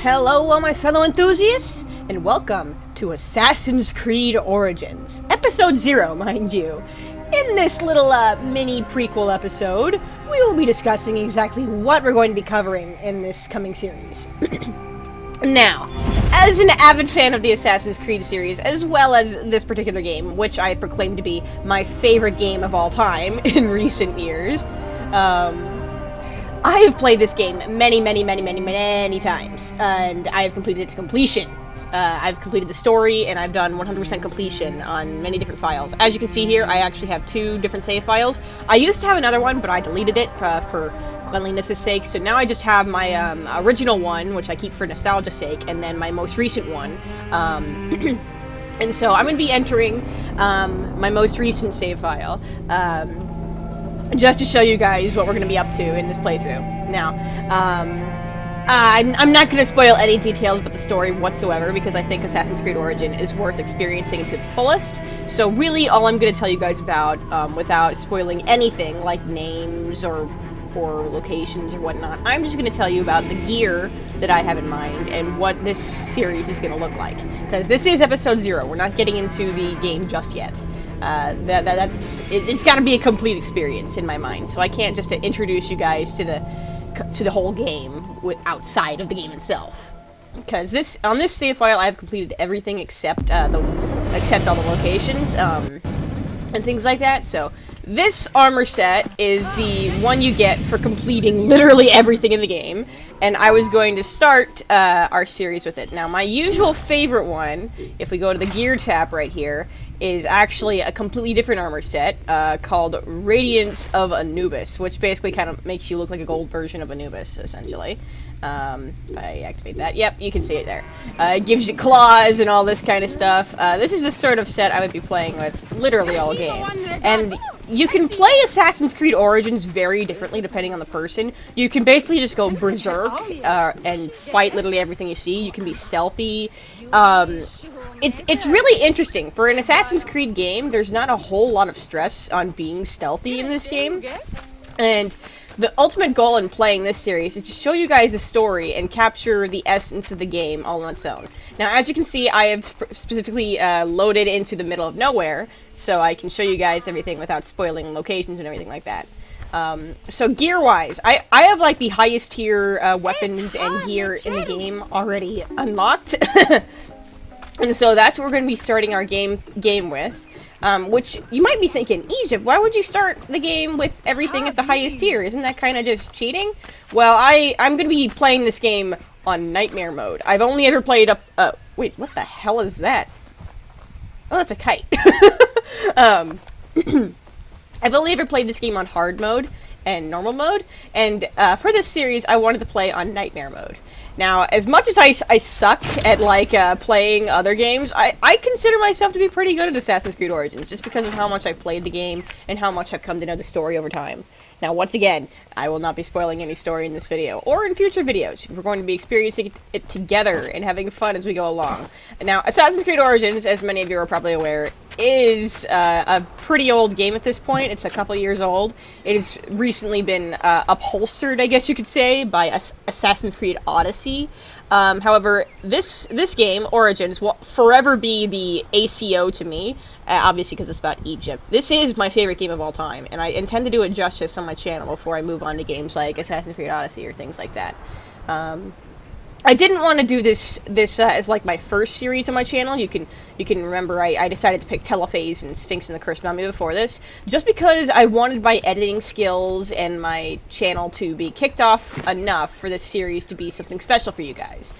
Hello, all my fellow enthusiasts, and welcome to Assassin's Creed Origins, Episode 0, mind you. In this little mini prequel episode, we will be discussing exactly what we're going to be covering in this coming series. Now, as an avid fan of the Assassin's Creed series, as well as this particular game, which I proclaim to be my favorite game of all time in recent years, I have played this game many times, and I have completed it to completion. I've completed the story, and I've done 100% completion on many different files. As you can see here, I actually have 2 different save files. I used to have another one, but I deleted it for cleanliness' sake, so now I just have my original one, which I keep for nostalgia's sake, and then my most recent one. And so I'm going to be entering my most recent save file. Just to show you guys what we're going to be up to in this playthrough. Now, I'm not going to spoil any details about the story whatsoever, because I think Assassin's Creed Origin is worth experiencing to the fullest. So really, all I'm going to tell you guys about, without spoiling anything, like names or locations or whatnot, I'm just going to tell you about the gear that I have in mind and what this series is going to look like. Because this is Episode 0, we're not getting into the game just yet. It's got to be a complete experience in my mind, so I can't just introduce you guys to the whole game outside of the game itself. Because on this save file, I've completed everything except all the locations and things like that. So this armor set is the one you get for completing literally everything in the game, and I was going to start our series with it. Now, my usual favorite one, if we go to the gear tab right here, is actually a completely different armor set called Radiance of Anubis, which basically kind of makes you look like a gold version of Anubis, essentially. If I activate that, yep, you can see it there. It gives you claws and all this kind of stuff. This is the sort of set I would be playing with literally all game. And you can play Assassin's Creed Origins very differently depending on the person. You can basically just go berserk and fight literally everything you see. You can be stealthy. It's really interesting. For an Assassin's Creed game, there's not a whole lot of stress on being stealthy in this game. And the ultimate goal in playing this series is to show you guys the story and capture the essence of the game all on its own. Now, as you can see, I have specifically loaded into the middle of nowhere, so I can show you guys everything without spoiling locations and everything like that. So gear-wise, I have like the highest tier weapons and gear in the game already unlocked. And so that's what we're going to be starting our game with. Which, you might be thinking, Egypt, why would you start the game with everything at the highest tier? Isn't that kind of just cheating? Well, I'm going to be playing this game on Nightmare mode. I've only ever played up... wait, what the hell is that? Oh, that's a kite. I've only ever played this game on hard mode and normal mode, and for this series, I wanted to play on Nightmare mode. Now, as much as I suck at, like, playing other games, I consider myself to be pretty good at Assassin's Creed Origins, just because of how much I've played the game and how much I've come to know the story over time. Now, once again, I will not be spoiling any story in this video, or in future videos. We're going to be experiencing it together and having fun as we go along. Now, Assassin's Creed Origins, as many of you are probably aware, is a pretty old game at this point. It's a couple years old. It has recently been upholstered, I guess you could say, by Assassin's Creed Odyssey. However, this game, Origins, will forever be the ACO to me, obviously because it's about Egypt. This is my favorite game of all time, and I intend to do it justice on my channel before I move on to games like Assassin's Creed Odyssey or things like that. I didn't want to do this as like my first series on my channel. You can remember I decided to pick Telephase and Sphinx and the Cursed Mummy before this, just because I wanted my editing skills and my channel to be kicked off enough for this series to be something special for you guys.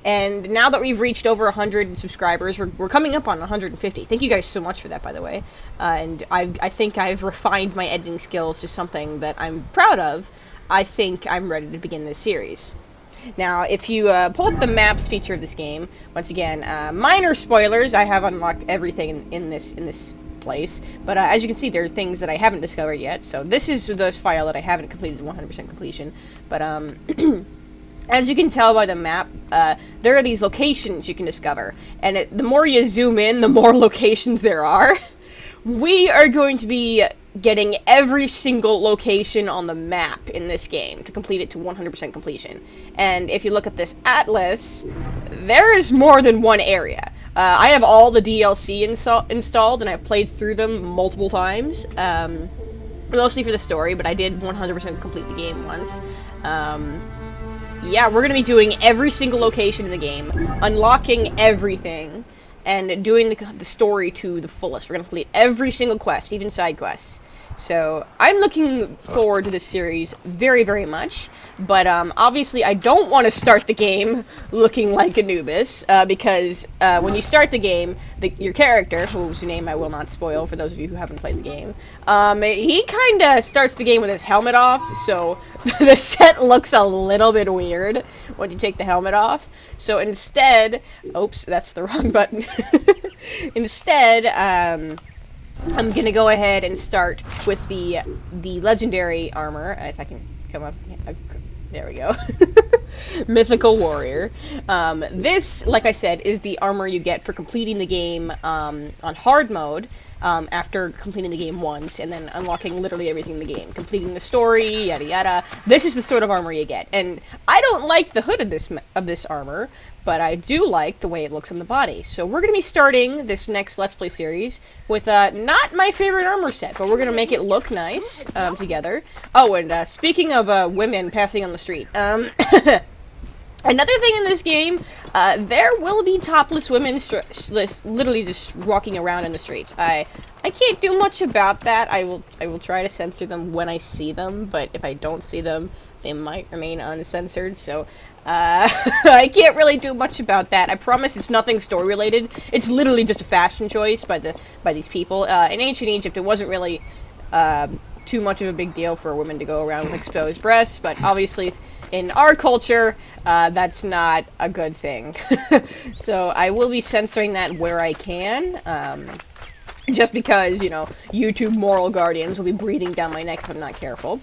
And now that we've reached over 100 subscribers, we're coming up on 150. Thank you guys so much for that, by the way. And I think I've refined my editing skills to something that I'm proud of. I think I'm ready to begin this series. Now, if you pull up the maps feature of this game, once again, minor spoilers, I have unlocked everything in this place, but as you can see, there are things that I haven't discovered yet, so this is the file that I haven't completed 100% completion, but as you can tell by the map, there are these locations you can discover, and the more you zoom in, the more locations there are. We are going to be getting every single location on the map in this game to complete it to 100% completion. And if you look at this atlas, there is more than one area. I have all the DLC installed, and I've played through them multiple times, mostly for the story, but I did 100% complete the game once. Yeah, we're going to be doing every single location in the game, unlocking everything, and doing the story to the fullest. We're going to complete every single quest, even side quests. So, I'm looking forward to this series very, very much, but obviously I don't want to start the game looking like Anubis, because when you start the game, your character, whose name I will not spoil for those of you who haven't played the game, he kind of starts the game with his helmet off, so the set looks a little bit weird when you take the helmet off. So instead, oops, that's the wrong button. Instead, I'm gonna go ahead and start with the legendary armor. If I can come up, there we go. Mythical warrior. This, like I said, is the armor you get for completing the game on hard mode. After completing the game once, and then unlocking literally everything in the game, completing the story, yada yada. This is the sort of armor you get, and I don't like the hood of this armor, but I do like the way it looks on the body. So we're going to be starting this next Let's Play series with not my favorite armor set, but we're going to make it look nice together. Oh, and speaking of women passing on the street, another thing in this game, there will be topless women literally just walking around in the streets. I can't do much about that. I will try to censor them when I see them, but if I don't see them, they might remain uncensored, so I can't really do much about that. I promise it's nothing story related. It's literally just a fashion choice by these people. In ancient Egypt, it wasn't really too much of a big deal for women to go around with exposed breasts, but obviously in our culture, that's not a good thing. So I will be censoring that where I can, just because, you know, YouTube moral guardians will be breathing down my neck if I'm not careful.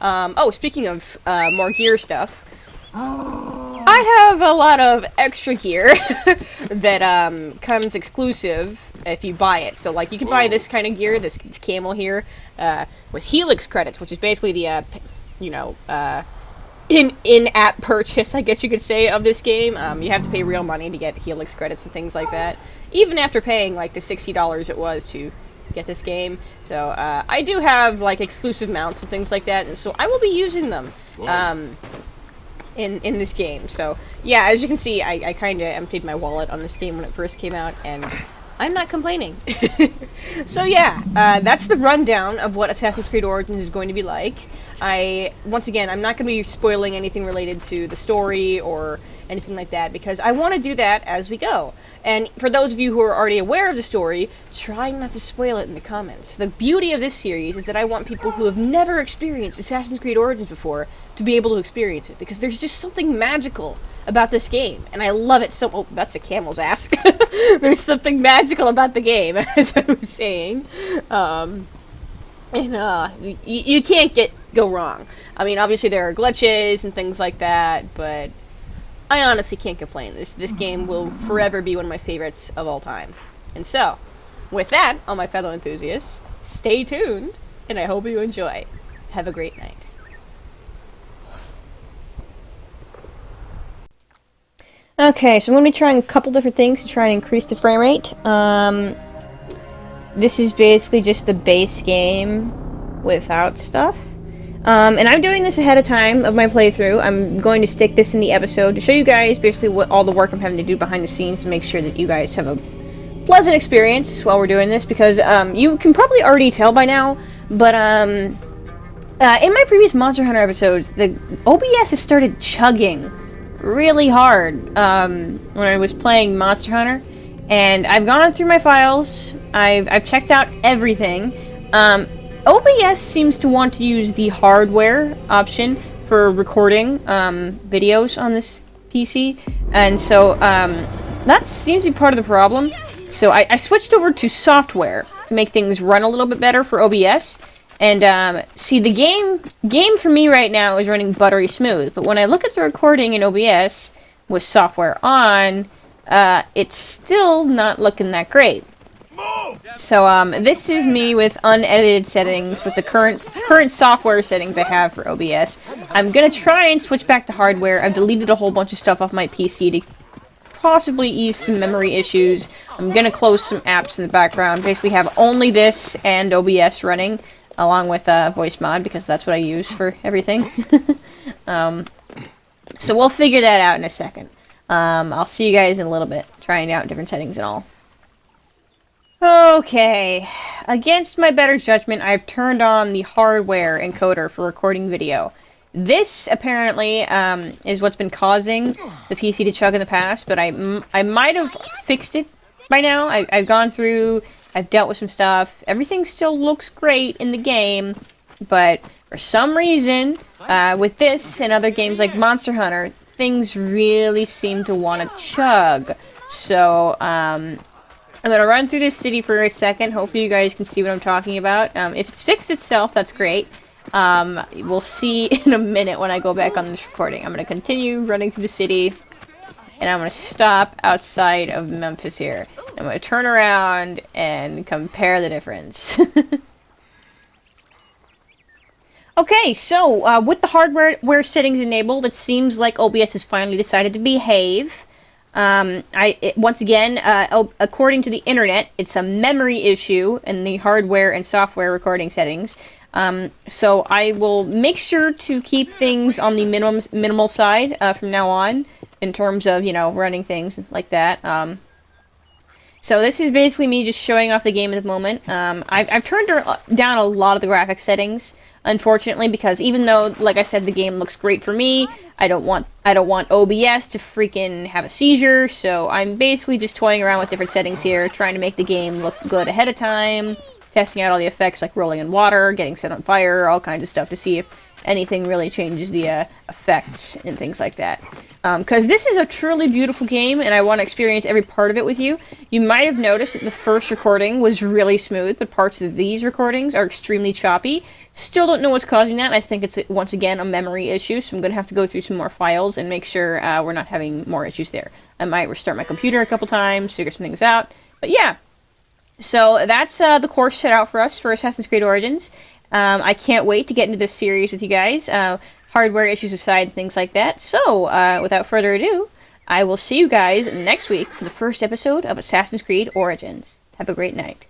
Oh, speaking of more gear stuff, I have a lot of extra gear that comes exclusive if you buy it. So, like, you can buy this kind of gear, this camel here, with Helix credits, which is basically the, in-app purchase, I guess you could say, of this game. You have to pay real money to get Helix credits and things like that, even after paying, like, the $60 it was to get this game. So, I do have, like, exclusive mounts and things like that, and so I will be using them, in this game. So, yeah, as you can see, I kind of emptied my wallet on this game when it first came out, and I'm not complaining. So, yeah, that's the rundown of what Assassin's Creed Origins is going to be like. Once again, I'm not going to be spoiling anything related to the story or anything like that, because I want to do that as we go. And for those of you who are already aware of the story, try not to spoil it in the comments. The beauty of this series is that I want people who have never experienced Assassin's Creed Origins before to be able to experience it, because there's just something magical about this game, and I love it so... Oh, that's a camel's ass. There's something magical about the game, as I was saying. You can't go wrong. I mean, obviously there are glitches and things like that, but I honestly can't complain. This game will forever be one of my favorites of all time. And so, with that, all my fellow enthusiasts, stay tuned, and I hope you enjoy. Have a great night. Okay, so I'm going to be trying a couple different things to try and increase the frame rate. This is basically just the base game without stuff. And I'm doing this ahead of time of my playthrough. I'm going to stick this in the episode to show you guys basically what all the work I'm having to do behind the scenes to make sure that you guys have a pleasant experience while we're doing this, because you can probably already tell by now, but in my previous Monster Hunter episodes, the OBS has started chugging really hard when I was playing Monster Hunter, and I've gone through my files, I've checked out everything. OBS seems to want to use the hardware option for recording videos on this PC, and so that seems to be part of the problem. So I switched over to software to make things run a little bit better for OBS. And, see, the game for me right now is running buttery smooth, but when I look at the recording in OBS with software on, it's still not looking that great. So, this is me with unedited settings with the current software settings I have for OBS. I'm gonna try and switch back to hardware. I've deleted a whole bunch of stuff off my PC to possibly ease some memory issues. I'm gonna close some apps in the background. Basically have only this and OBS running, along with voice mod, because that's what I use for everything. So we'll figure that out in a second. I'll see you guys in a little bit, trying out different settings and all. Okay, against my better judgment, I've turned on the hardware encoder for recording video. This, apparently, is what's been causing the PC to chug in the past, but I might have fixed it by now. I've gone through, I've dealt with some stuff. Everything still looks great in the game, but for some reason, with this and other games like Monster Hunter, things really seem to want to chug. So, I'm going to run through this city for a second. Hopefully you guys can see what I'm talking about. If it's fixed itself, that's great. We'll see in a minute when I go back on this recording. I'm going to continue running through the city, and I'm going to stop outside of Memphis here. I'm going to turn around and compare the difference. Okay, so with the hardware settings enabled, it seems like OBS has finally decided to behave. Once again, according to the internet, it's a memory issue in the hardware and software recording settings. So I will make sure to keep things on the minimal side from now on, in terms of, you know, running things like that. So this is basically me just showing off the game at the moment. I've turned down a lot of the graphic settings, unfortunately, because even though, like I said, the game looks great for me, I don't want OBS to freaking have a seizure, so I'm basically just toying around with different settings here, trying to make the game look good ahead of time, testing out all the effects like rolling in water, getting set on fire, all kinds of stuff to see if anything really changes the effects and things like that. Because this is a truly beautiful game, and I want to experience every part of it with you. You might have noticed that the first recording was really smooth, but parts of these recordings are extremely choppy. Still don't know what's causing that. I think it's, once again, a memory issue, so I'm going to have to go through some more files and make sure we're not having more issues there. I might restart my computer a couple times, figure some things out. But yeah, so that's the course set out for us for Assassin's Creed Origins. I can't wait to get into this series with you guys. Hardware issues aside, things like that. So, without further ado, I will see you guys next week for the first episode of Assassin's Creed Origins. Have a great night.